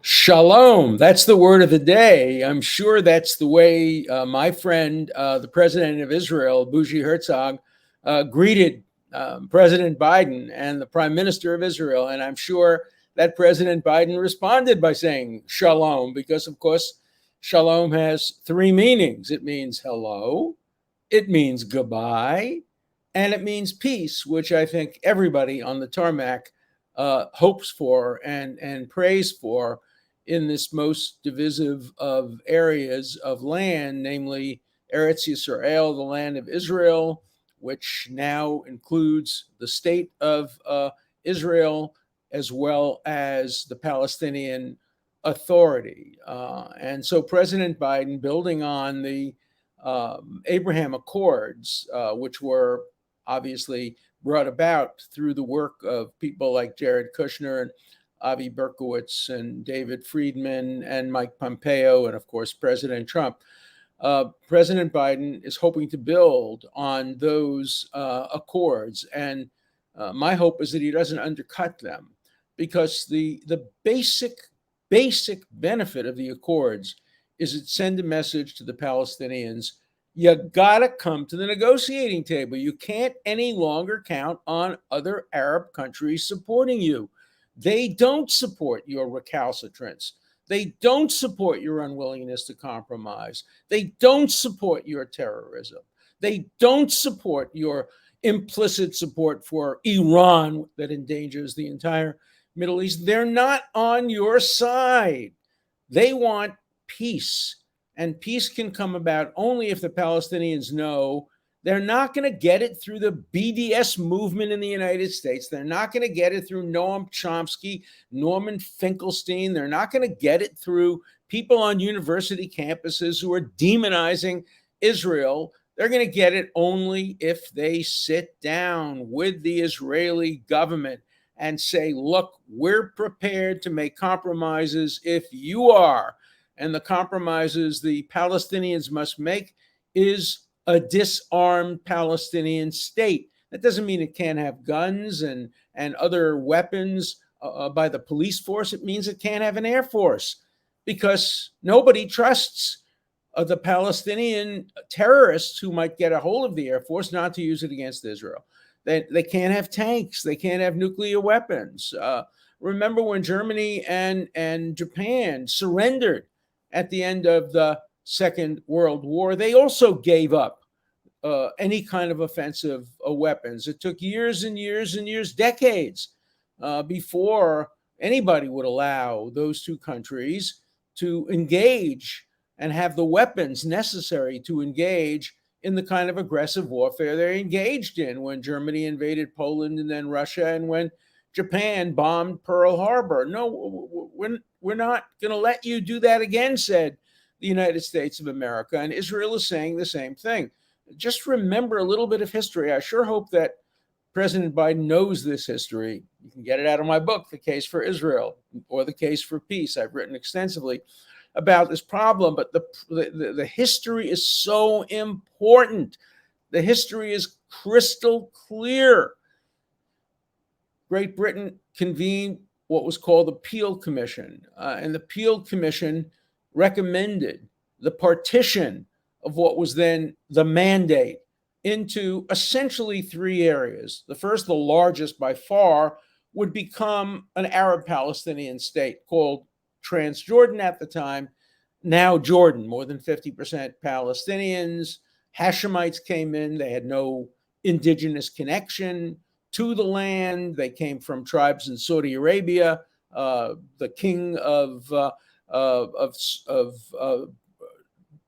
Shalom. That's the word of the day. I'm sure that's the way my friend, the president of Israel, Bougie Herzog, greeted President Biden and the prime minister of Israel. And I'm sure that President Biden responded by saying shalom, because, of course, shalom has three meanings. It means hello, it means goodbye, and it means peace, which I think everybody on the tarmac hopes for and prays for in this most divisive of areas of land, namely Eretz Yisrael, the land of Israel, which now includes the state of Israel, as well as the Palestinian Authority. And so President Biden, building on the Abraham Accords, which were obviously brought about through the work of people like Jared Kushner and Avi Berkowitz and David Friedman and Mike Pompeo, and of course, President Trump. President Biden is hoping to build on those accords. And my hope is that he doesn't undercut them, because the basic benefit of the accords is it send a message to the Palestinians: you gotta come to the negotiating table. You can't any longer count on other Arab countries supporting you. They don't support your recalcitrance. They don't support your unwillingness to compromise. They don't support your terrorism. They don't support your implicit support for Iran that endangers the entire Middle East. They're not on your side. They want peace. And peace can come about only if the Palestinians know they're not going to get it through the BDS movement in the United States. They're not going to get it through Noam Chomsky, Norman Finkelstein. They're not going to get it through people on university campuses who are demonizing Israel. They're going to get it only if they sit down with the Israeli government and say, look, we're prepared to make compromises if you are. And the compromises the Palestinians must make is a disarmed Palestinian state. That doesn't mean it can't have guns and other weapons by the police force. It means it can't have an air force, because nobody trusts the Palestinian terrorists who might get a hold of the air force not to use it against Israel. They can't have tanks. They can't have nuclear weapons. Remember when Germany and Japan surrendered at the end of the Second World War? They also gave up any kind of offensive weapons. It took years and years and years, decades, before anybody would allow those two countries to engage and have the weapons necessary to engage in the kind of aggressive warfare they're engaged in when Germany invaded Poland and then Russia, and when Japan bombed Pearl Harbor. No, we're not going to let you do that again, said the United States of America. And Israel is saying the same thing. Just remember a little bit of history. I sure hope that President Biden knows this history. You can get it out of my book, The Case for Israel, or The Case for Peace. I've written extensively about this problem, but the history is so important. The history is crystal clear. Great Britain convened what was called the Peel Commission, and the Peel Commission recommended the partition of what was then the Mandate into essentially three areas. The first, the largest by far, would become an Arab Palestinian state called Transjordan at the time, now Jordan. More than 50% Palestinians. Hashemites came in. They had no indigenous connection to the land. They came from tribes in Saudi Arabia. The king of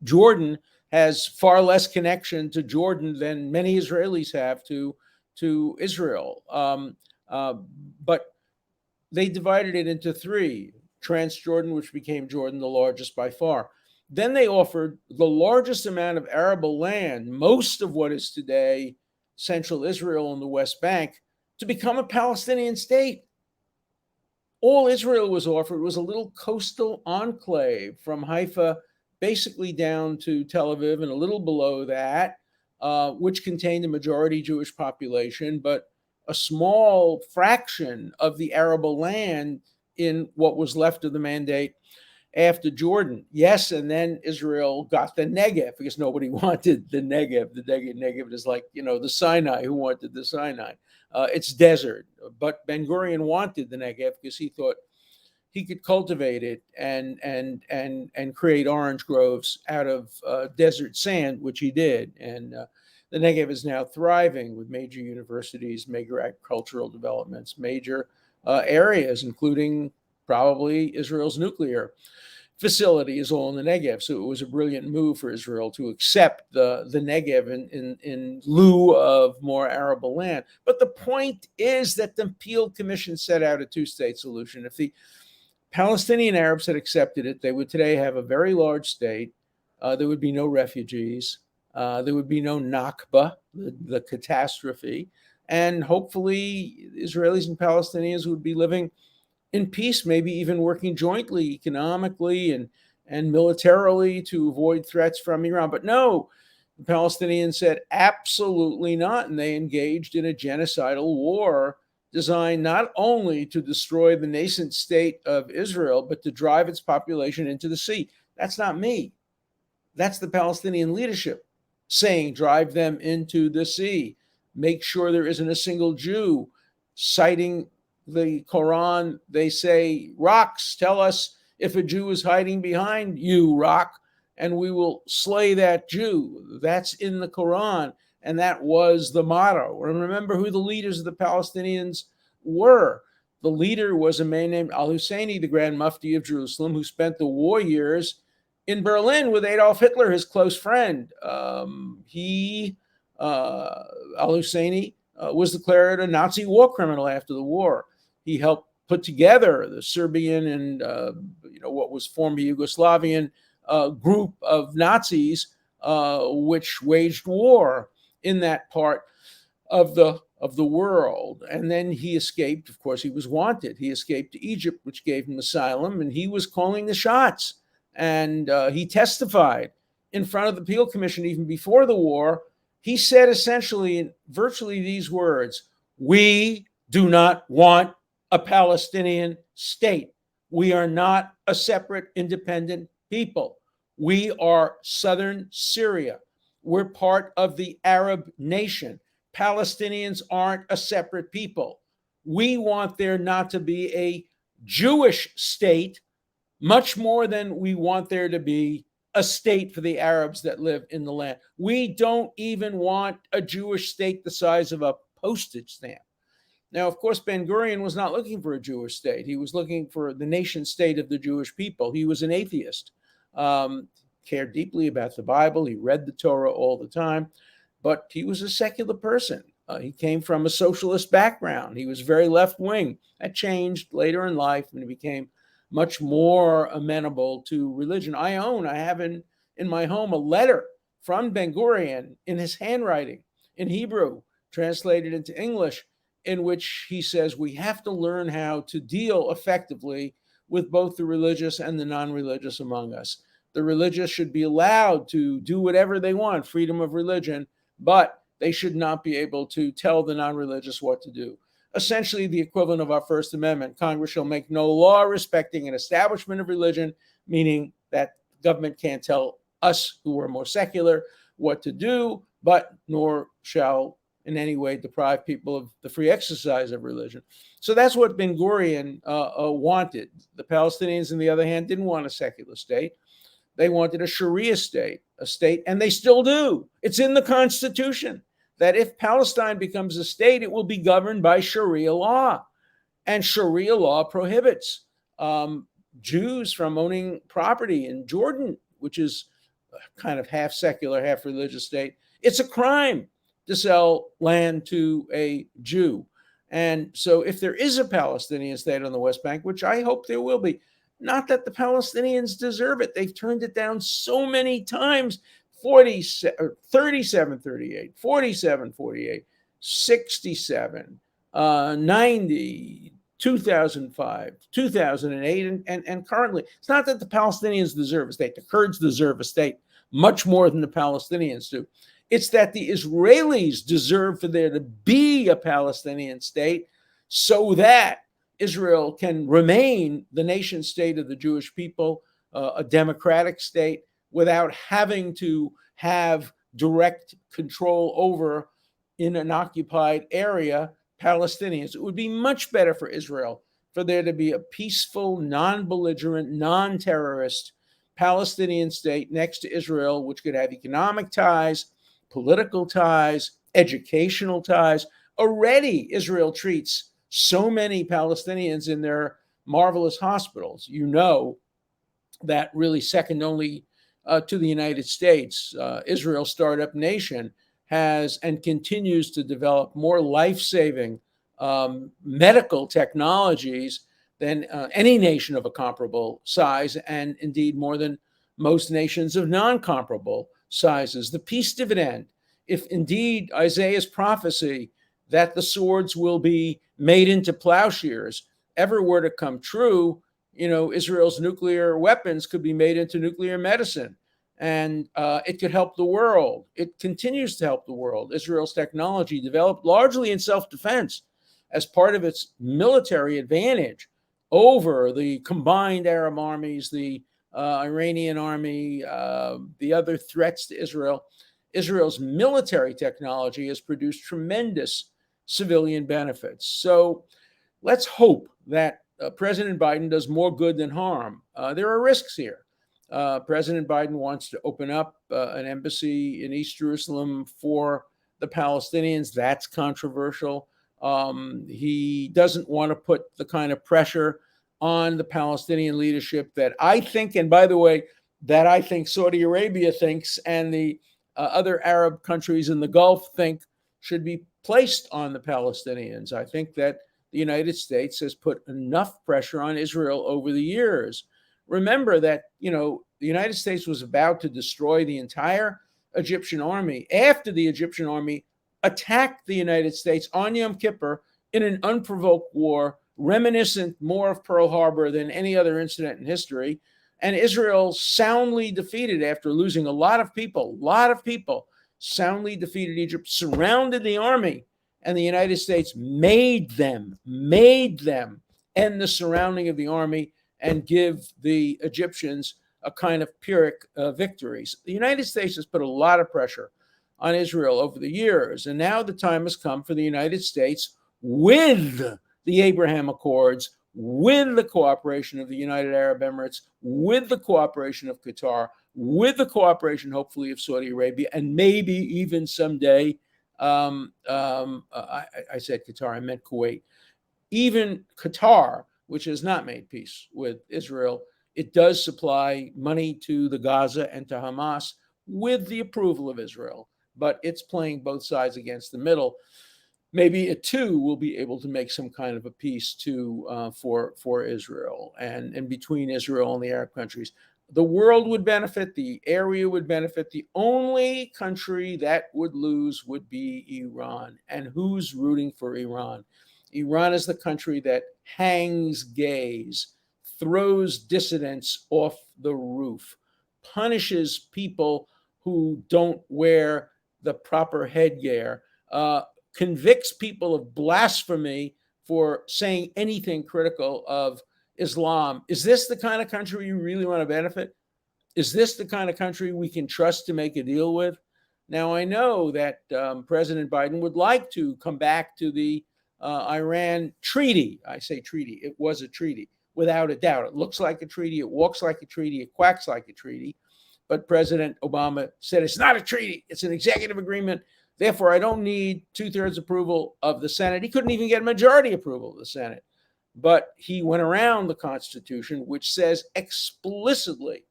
Jordan has far less connection to Jordan than many Israelis have to Israel. But they divided it into three: Transjordan, which became Jordan, the largest by far. Then they offered the largest amount of arable land, most of what is today central Israel and the West Bank, to become a Palestinian state. All Israel was offered was a little coastal enclave from Haifa basically down to Tel Aviv and a little below that, which contained a majority Jewish population, but a small fraction of the arable land in what was left of the mandate after Jordan. Yes, and then Israel got the Negev because nobody wanted the Negev. The Negev is like, the Sinai. Who wanted the Sinai? It's desert. But Ben-Gurion wanted the Negev because he thought he could cultivate it and create orange groves out of desert sand, which he did. And the Negev is now thriving with major universities, major agricultural developments, major areas, including probably Israel's nuclear facility is all in the Negev. So it was a brilliant move for Israel to accept the Negev in lieu of more arable land. But the point is that the Peel Commission set out a two-state solution. If the Palestinian Arabs had accepted it, they would today have a very large state. There would be no refugees. There would be no Nakba, the catastrophe. And hopefully Israelis and Palestinians would be living in peace, maybe even working jointly economically and militarily to avoid threats from Iran. But no, the Palestinians said absolutely not. And they engaged in a genocidal war designed not only to destroy the nascent state of Israel, but to drive its population into the sea. That's not me. That's the Palestinian leadership saying, drive them into the sea. Make sure there isn't a single Jew. Citing the Quran, they say, rocks, tell us if a Jew is hiding behind you, rock, and we will slay that Jew. That's in the Quran. And that was the motto. And remember who the leaders of the Palestinians were. The leader was a man named Al-Husseini, the Grand Mufti of Jerusalem, who spent the war years in Berlin with Adolf Hitler, his close friend. Al-Husseini was declared a Nazi war criminal after the war. He helped put together the Serbian and what was former Yugoslavian group of Nazis, which waged war in that part of the world. And then he escaped. Of course, he was wanted. He escaped to Egypt, which gave him asylum, and he was calling the shots. And he testified in front of the Peel Commission even before the war. He said essentially, virtually these words: we do not want a Palestinian state. We are not a separate, independent people. We are southern Syria. We're part of the Arab nation. Palestinians aren't a separate people. We want there not to be a Jewish state, much more than we want there to be a state for the Arabs that live in the land. We don't even want a Jewish state the size of a postage stamp. Now, of course, Ben-Gurion was not looking for a Jewish state. He was looking for the nation state of the Jewish people. He was an atheist, cared deeply about the Bible. He read the Torah all the time, but he was a secular person. He came from a socialist background. He was very left-wing. That changed later in life when he became much more amenable to religion. I have in my home a letter from Ben-Gurion in his handwriting in Hebrew, translated into English, in which he says we have to learn how to deal effectively with both the religious and the non-religious among us. The religious should be allowed to do whatever they want, freedom of religion, but they should not be able to tell the non-religious what to do. Essentially the equivalent of our First Amendment. Congress shall make no law respecting an establishment of religion, meaning that government can't tell us who are more secular what to do, but nor shall in any way deprive people of the free exercise of religion. So that's what Ben-Gurion wanted. The Palestinians, on the other hand, didn't want a secular state. They wanted a Sharia state, and they still do. It's in the Constitution that if Palestine becomes a state, it will be governed by Sharia law. And Sharia law prohibits Jews from owning property in Jordan, which is a kind of half secular, half religious state. It's a crime to sell land to a Jew. And so if there is a Palestinian state on the West Bank, which I hope there will be, not that the Palestinians deserve it. They've turned it down so many times, 37, 38, 47, 48, 67, 90, 2005, 2008, and currently. It's not that the Palestinians deserve a state. The Kurds deserve a state much more than the Palestinians do. It's that the Israelis deserve for there to be a Palestinian state so that Israel can remain the nation state of the Jewish people, a democratic state, without having to have direct control over, in an occupied area, Palestinians. It would be much better for Israel for there to be a peaceful, non-belligerent, non-terrorist Palestinian state next to Israel, which could have economic ties, political ties, educational ties. Already, Israel treats so many Palestinians in their marvelous hospitals. You know that really second only to the United States. Israel's startup nation has and continues to develop more life-saving medical technologies than any nation of a comparable size, and indeed more than most nations of non-comparable sizes. The peace dividend, if indeed Isaiah's prophecy that the swords will be made into plowshares ever were to come true, Israel's nuclear weapons could be made into nuclear medicine, and it could help the world. It continues to help the world. Israel's technology, developed largely in self-defense as part of its military advantage over the combined Arab armies, the Iranian army, the other threats to Israel. Israel's military technology has produced tremendous civilian benefits. So let's hope that President Biden does more good than harm. There are risks here. President Biden wants to open up an embassy in East Jerusalem for the Palestinians. That's controversial. He doesn't want to put the kind of pressure on the Palestinian leadership that I think, and by the way, that I think Saudi Arabia thinks, and the other Arab countries in the Gulf think should be placed on the Palestinians. I think that the United States has put enough pressure on Israel over the years. Remember that, the United States was about to destroy the entire Egyptian army after the Egyptian army attacked the United States on Yom Kippur in an unprovoked war, reminiscent more of Pearl Harbor than any other incident in history. And Israel soundly defeated, after losing a lot of people, soundly defeated Egypt, surrounded the army, and the United States made them end the surrounding of the army and give the Egyptians a kind of Pyrrhic victories. The United States has put a lot of pressure on Israel over the years, and now the time has come for the United States, with the Abraham Accords, with the cooperation of the United Arab Emirates, with the cooperation of Qatar, with the cooperation, hopefully, of Saudi Arabia, and maybe even someday, I said Qatar, I meant Kuwait. Even Qatar, which has not made peace with Israel, it does supply money to the Gaza and to Hamas with the approval of Israel, but it's playing both sides against the middle. Maybe it too will be able to make some kind of a peace for Israel and between Israel and the Arab countries. The world would benefit, the area would benefit. The only country that would lose would be Iran. And who's rooting for Iran? Iran is the country that hangs gays, throws dissidents off the roof, punishes people who don't wear the proper headgear, convicts people of blasphemy for saying anything critical of Islam. Is this the kind of country you really want to benefit? Is this the kind of country we can trust to make a deal with? Now, I know that President Biden would like to come back to the Iran treaty. I say treaty. It was a treaty, without a doubt. It looks like a treaty. It walks like a treaty. It quacks like a treaty. But President Obama said it's not a treaty. It's an executive agreement. Therefore, I don't need 2/3 approval of the Senate. He couldn't even get majority approval of the Senate. But he went around the Constitution, which says explicitly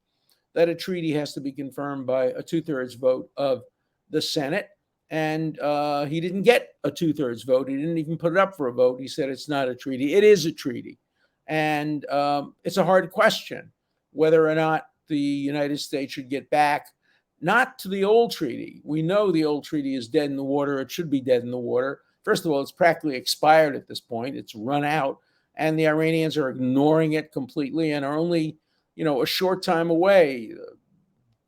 that a treaty has to be confirmed by a 2/3 vote of the Senate. And he didn't get a 2/3 vote. He didn't even put it up for a vote. He said it's not a treaty. It is a treaty. And it's a hard question whether or not the United States should get back, not to the old treaty. We know the old treaty is dead in the water. It should be dead in the water. First of all, it's practically expired at this point. It's run out. And the Iranians are ignoring it completely and are only, a short time away.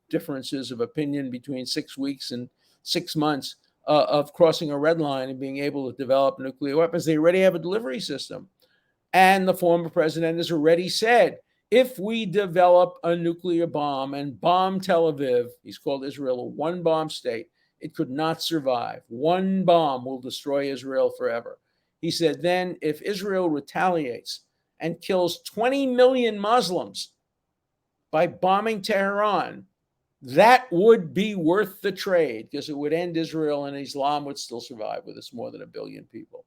Differences of opinion between 6 weeks and 6 months of crossing a red line and being able to develop nuclear weapons. They already have a delivery system. And the former president has already said, if we develop a nuclear bomb and bomb Tel Aviv, he's called Israel a one bomb state, it could not survive. One bomb will destroy Israel forever. He said, then if Israel retaliates and kills 20 million Muslims by bombing Tehran, that would be worth the trade because it would end Israel and Islam would still survive with its more than 1 billion people.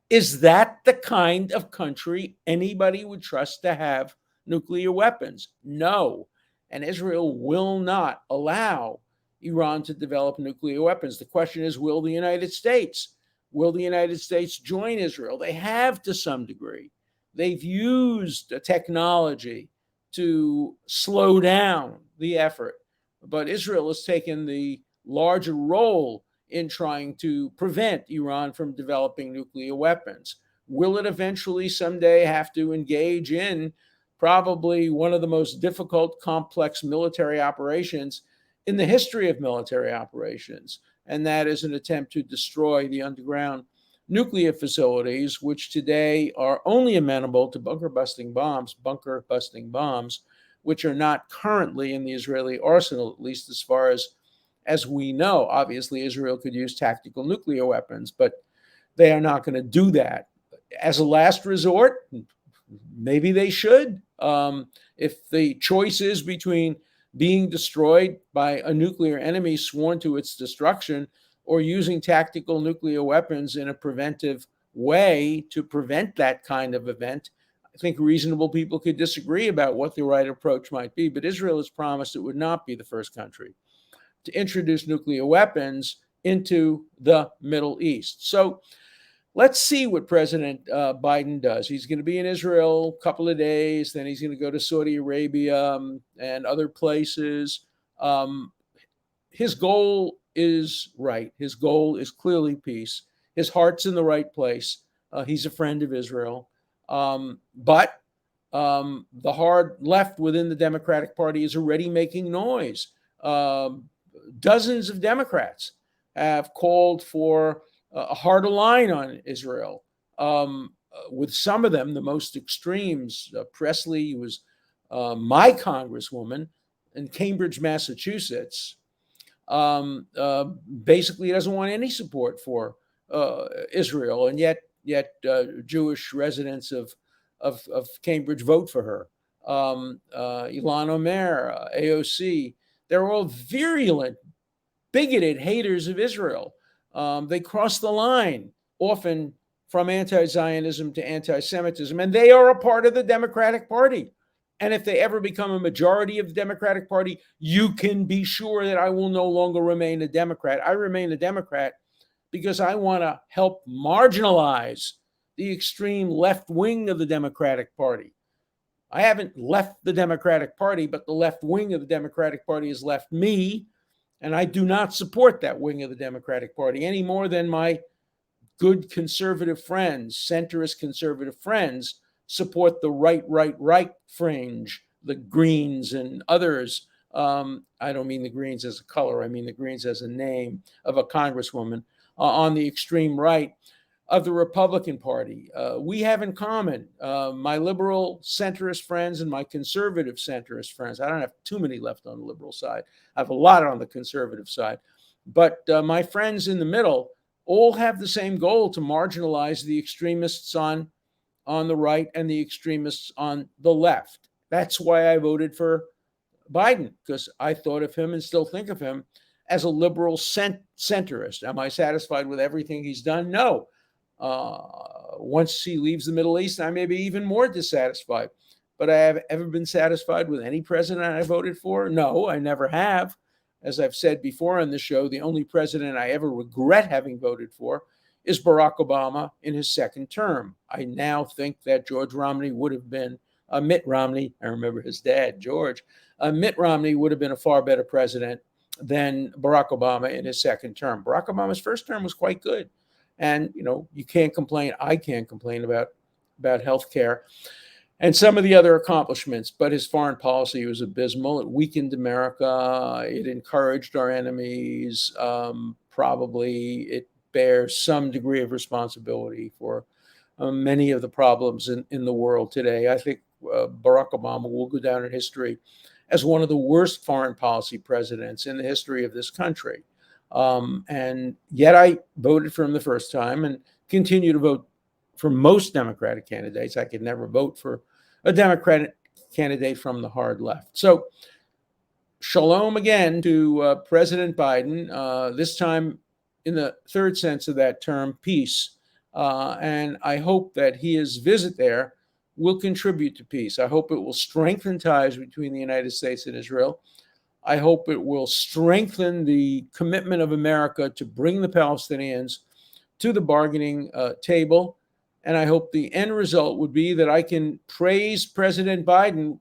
Is that the kind of country anybody would trust to have nuclear weapons? No. And Israel will not allow Iran to develop nuclear weapons. The question is, will the United States? Will the United States join Israel? They have to some degree. They've used technology to slow down the effort. But Israel has taken the larger role in trying to prevent Iran from developing nuclear weapons. Will it eventually someday have to engage in probably one of the most difficult, complex military operations in the history of military operations? And that is an attempt to destroy the underground nuclear facilities, which today are only amenable to bunker busting bombs, which are not currently in the Israeli arsenal, at least as far as we know. Obviously, Israel could use tactical nuclear weapons, but they are not going to do that. As a last resort, maybe they should. If the choice is between being destroyed by a nuclear enemy sworn to its destruction or using tactical nuclear weapons in a preventive way to prevent that kind of event, I think reasonable people could disagree about what the right approach might be. But Israel has promised it would not be the first country to introduce nuclear weapons into the Middle East. So let's see what President Biden does. He's going to be in Israel a couple of days, then he's going to go to Saudi Arabia and other places. His goal is right. His goal is clearly peace. His heart's in the right place. He's a friend of Israel. But the hard left within the Democratic Party is already making noise. Dozens of Democrats have called for a harder line on Israel. With some of them, the most extremes, Presley was my congresswoman in Cambridge, Massachusetts, basically doesn't want any support for Israel, and yet Jewish residents of Cambridge vote for her. Ilhan Omer, AOC, they're all virulent, bigoted haters of Israel. They cross the line, often from anti-Zionism to anti-Semitism, and they are a part of the Democratic Party. And if they ever become a majority of the Democratic Party, you can be sure that I will no longer remain a Democrat. I remain a Democrat because I want to help marginalize the extreme left wing of the Democratic Party. I haven't left the Democratic Party, but the left wing of the Democratic Party has left me, and I do not support that wing of the Democratic Party any more than my good conservative friends, centrist conservative friends, support the right fringe, the Greens and others. I don't mean the Greens as a color, I mean the Greens as a name of a congresswoman on the extreme right of the Republican Party. We have in common my liberal centrist friends and my conservative centrist friends. I don't have too many left on the liberal side. I have a lot on the conservative side. But my friends in the middle all have the same goal, to marginalize the extremists on the right and the extremists on the left. That's why I voted for Biden, because I thought of him and still think of him as a liberal centrist. Am I satisfied with everything he's done? No. Once he leaves the Middle East, I may be even more dissatisfied. But I have ever been satisfied with any president I voted for? No, I never have. As I've said before on the show, the only president I ever regret having voted for is Barack Obama in his second term. I now think that George Romney would have been, Mitt Romney, I remember his dad, George, Mitt Romney would have been a far better president than Barack Obama in his second term. Barack Obama's first term was quite good. And, you can't complain. I can't complain about health care and some of the other accomplishments, but his foreign policy was abysmal. It weakened America. It encouraged our enemies. Probably it bears some degree of responsibility for many of the problems in the world today. I think Barack Obama will go down in history as one of the worst foreign policy presidents in the history of this country. And yet I voted for him the first time and continue to vote for most Democratic candidates. I could never vote for a Democratic candidate from the hard left. So shalom again to President Biden, this time in the third sense of that term, peace. And I hope that his visit there will contribute to peace. I hope it will strengthen ties between the United States and Israel. I hope it will strengthen the commitment of America to bring the Palestinians to the bargaining table. And I hope the end result would be that I can praise President Biden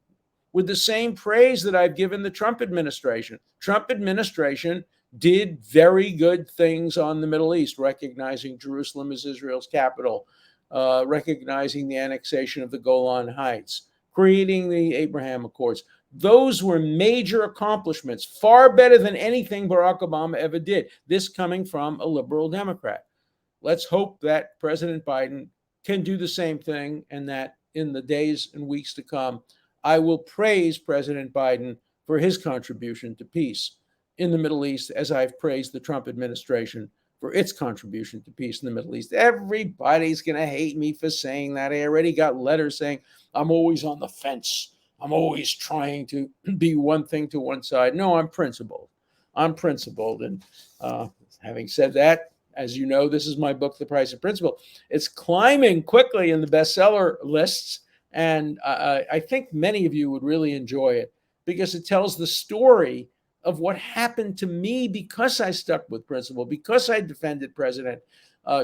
with the same praise that I've given the Trump administration. Trump administration did very good things on the Middle East, recognizing Jerusalem as Israel's capital, recognizing the annexation of the Golan Heights, creating the Abraham Accords. Those were major accomplishments, far better than anything Barack Obama ever did, this coming from a liberal Democrat. Let's hope that President Biden can do the same thing, and that in the days and weeks to come, I will praise President Biden for his contribution to peace in the Middle East, as I've praised the Trump administration for its contribution to peace in the Middle East. Everybody's going to hate me for saying that. I already got letters saying I'm always on the fence. I'm always trying to be one thing to one side. No, I'm principled. I'm principled. And having said that, as you know, this is my book, The Price of Principle. It's climbing quickly in the bestseller lists. And I think many of you would really enjoy it because it tells the story of what happened to me because I stuck with principle, because I defended President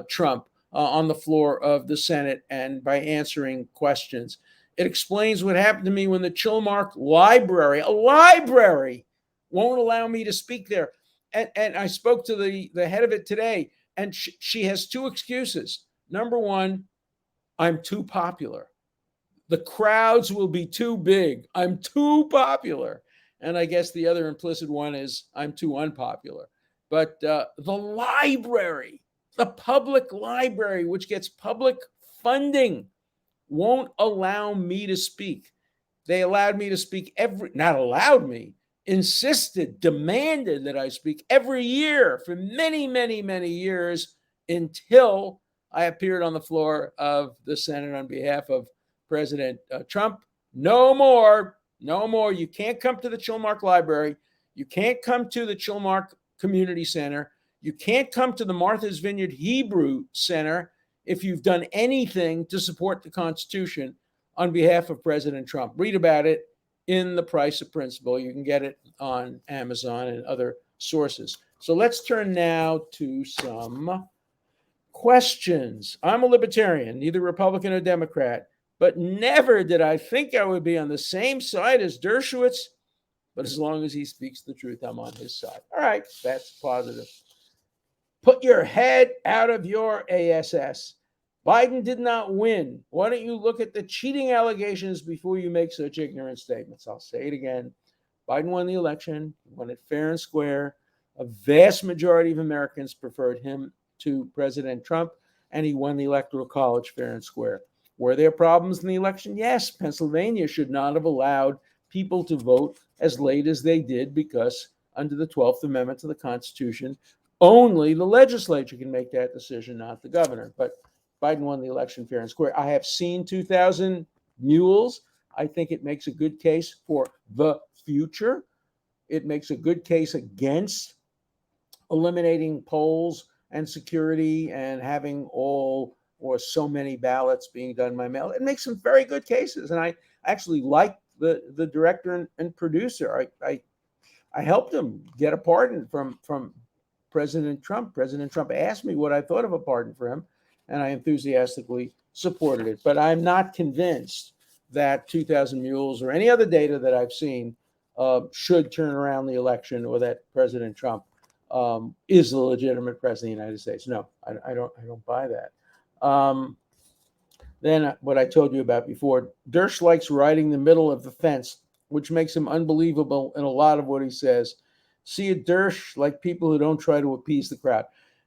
Trump on the floor of the Senate and by answering questions. It explains what happened to me when the Chilmark Library, a library, won't allow me to speak there. And I spoke to the head of it today, and she has two excuses. Number one, I'm too popular. The crowds will be too big. I'm too popular. And I guess the other implicit one is I'm too unpopular. But the library, the public library, which gets public funding, won't allow me to speak. They allowed me to speak not allowed me, insisted, demanded that I speak every year for many, many, many years until I appeared on the floor of the Senate on behalf of President Trump. No more. No more. You can't come to the Chilmark Library. You can't come to the Chilmark Community Center. You can't come to the Martha's Vineyard Hebrew Center if you've done anything to support the Constitution on behalf of President Trump. Read about it in The Price of Principle. You can get it on Amazon and other sources. So let's turn now to some questions. I'm a libertarian, neither Republican or Democrat, but never did I think I would be on the same side as Dershowitz. But as long as he speaks the truth, I'm on his side. All right, that's positive. Put your head out of your ass. Biden did not win. Why don't you look at the cheating allegations before you make such ignorant statements? I'll say it again. Biden won the election, won it fair and square. A vast majority of Americans preferred him to President Trump, and he won the Electoral College fair and square. Were there problems in the election? Yes. Pennsylvania should not have allowed people to vote as late as they did because under the 12th Amendment to the Constitution, only the legislature can make that decision, not the governor. But Biden won the election fair and square. I have seen 2,000 mules. I think it makes a good case for the future. It makes a good case against eliminating polls and security and having all or so many ballots being done by mail. It makes some very good cases. And I actually like the director and producer. I helped him get a pardon from President Trump. President Trump asked me what I thought of a pardon for him, and I enthusiastically supported it. But I'm not convinced that 2,000 mules or any other data that I've seen should turn around the election, or that President Trump is the legitimate president of the United States. No, I don't buy that. Then what I told you about before, Dersh likes riding the middle of the fence, which makes him unbelievable in a lot of what he says. See a Dersh like people who don't try to appease the crowd.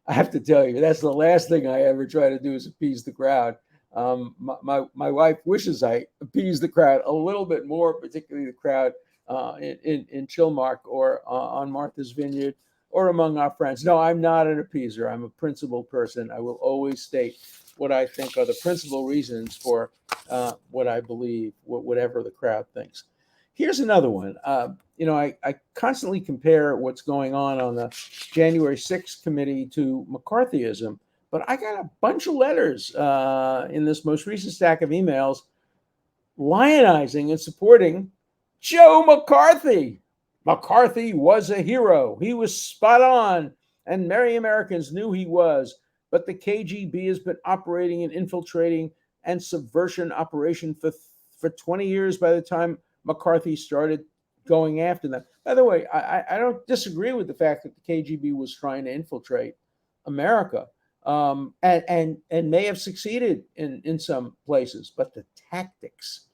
I have to tell you, that's the last thing I ever try to do is appease the crowd. My wife wishes I appeased the crowd a little bit more, particularly the crowd in Chilmark or on Martha's Vineyard or among our friends. No, I'm not an appeaser. I'm a principled person. I will always state what I think are the principal reasons for what I believe, whatever the crowd thinks. Here's another one. I constantly compare what's going on the January 6th committee to McCarthyism, but I got a bunch of letters in this most recent stack of emails lionizing and supporting Joe McCarthy. McCarthy was a hero. He was spot on, and merry Americans knew he was. But the KGB has been operating and infiltrating and subversion operation for 20 years by the time McCarthy started going after them. By the way, I don't disagree with the fact that the KGB was trying to infiltrate America, and may have succeeded in some places, but the tactics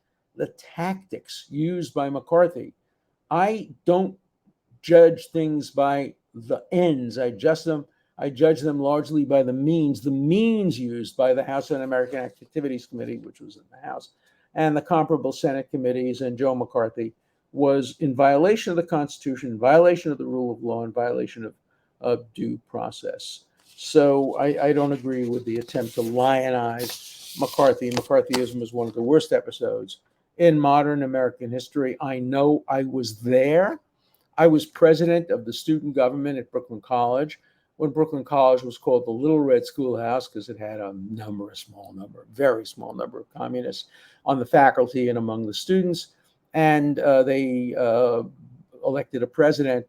used by McCarthy, I don't judge things by the ends. I judge them largely by the means used by the House Un-American Activities Committee, which was in the House, and the comparable Senate committees, and Joe McCarthy was in violation of the Constitution, in violation of the rule of law, in violation of due process. So I don't agree with the attempt to lionize McCarthy. McCarthyism is one of the worst episodes in modern American history. I know I was there. I was president of the student government at Brooklyn College when Brooklyn College was called the Little Red Schoolhouse because it had a very small number of communists on the faculty and among the students. And they elected a president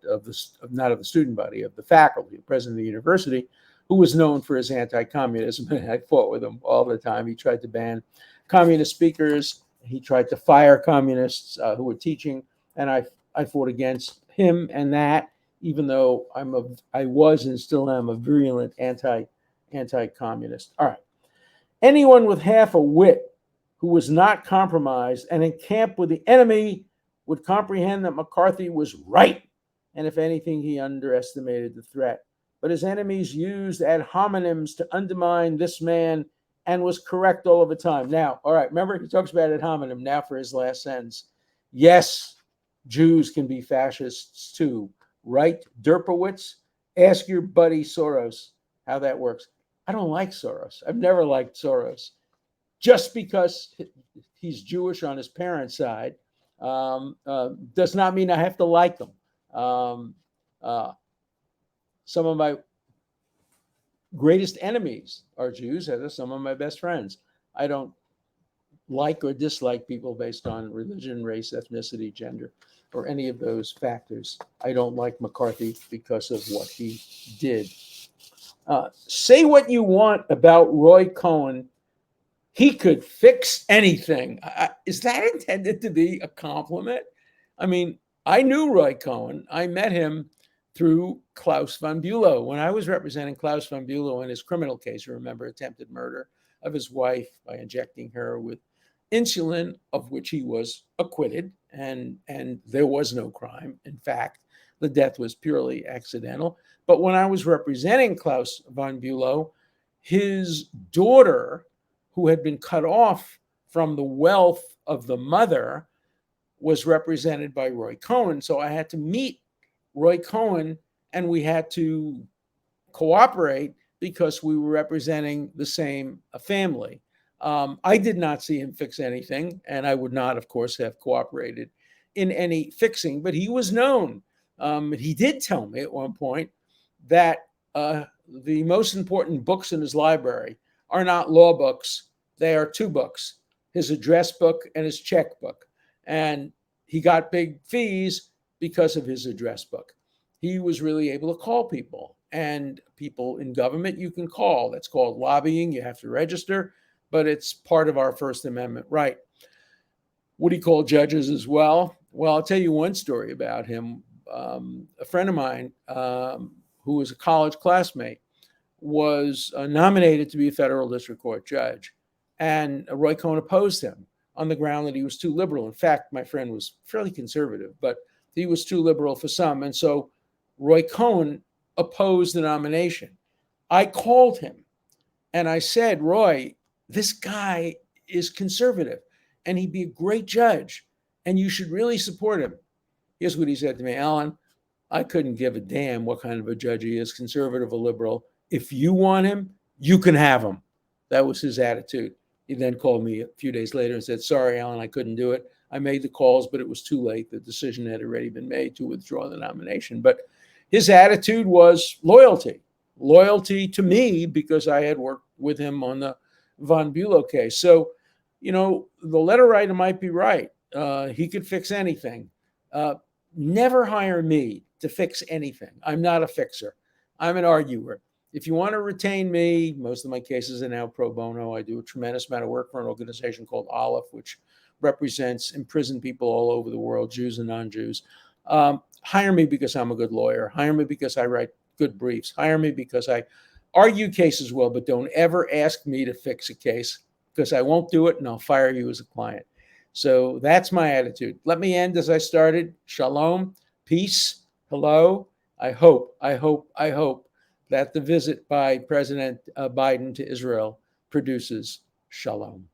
not of the student body, of the faculty, the president of the university, who was known for his anti-communism. I fought with him all the time. He tried to ban communist speakers. He tried to fire communists who were teaching, and I fought against him and that, even though I was and still am a virulent anti-communist. All right. Anyone with half a wit who was not compromised and in camp with the enemy would comprehend that McCarthy was right, and if anything, he underestimated the threat. But his enemies used ad hominems to undermine this man and was correct all of the time. Now, all right, remember, he talks about ad hominem now for his last sentence. Yes, Jews can be fascists too. Right, Dershowitz? Ask your buddy Soros how that works. I don't like Soros. I've never liked Soros. Just because he's Jewish on his parents' side does not mean I have to like him. Some of my greatest enemies are Jews, as are some of my best friends. I don't like or dislike people based on religion, race, ethnicity, gender, or any of those factors. I don't like McCarthy because of what he did. Say what you want about Roy Cohn. He could fix anything. Is that intended to be a compliment? I mean, I knew Roy Cohn. I met him through Klaus von Bülow. When I was representing Klaus von Bülow in his criminal case, you remember, attempted murder of his wife by injecting her with insulin, of which he was acquitted, and there was no crime. In fact, the death was purely accidental. But when I was representing Klaus von Bülow, his daughter, who had been cut off from the wealth of the mother, was represented by Roy Cohn. So I had to meet Roy Cohn, and we had to cooperate because we were representing the same family. I did not see him fix anything, and I would not, of course, have cooperated in any fixing, but he was known. He did tell me at one point that the most important books in his library are not law books. They are two books, his address book and his checkbook. And he got big fees because of his address book. He was really able to call people, and people in government you can call. That's called lobbying. You have to register, but it's part of our First Amendment right. Would he call judges as well? Well, I'll tell you one story about him. A friend of mine who was a college classmate was nominated to be a federal district court judge, and Roy Cohn opposed him on the ground that he was too liberal. In fact, my friend was fairly conservative, but he was too liberal for some. And so Roy Cohn opposed the nomination. I called him and I said, Roy, this guy is conservative and he'd be a great judge and you should really support him. Here's what he said to me: Alan, I couldn't give a damn what kind of a judge he is, conservative or liberal. If you want him, you can have him. That was his attitude. He then called me a few days later and said, sorry, Alan, I couldn't do it. I made the calls, but it was too late. The decision had already been made to withdraw the nomination. But his attitude was loyalty to me because I had worked with him on the Von Bulow case. So, the letter writer might be right. He could fix anything. Never hire me to fix anything. I'm not a fixer. I'm an arguer. If you want to retain me, most of my cases are now pro bono. I do a tremendous amount of work for an organization called Aleph, which represents imprisoned people all over the world, Jews and non-Jews. Hire me because I'm a good lawyer. Hire me because I write good briefs. Hire me because I argue cases well, but don't ever ask me to fix a case because I won't do it and I'll fire you as a client. So that's my attitude. Let me end as I started. Shalom, peace, hello. I hope that the visit by President Biden to Israel produces shalom.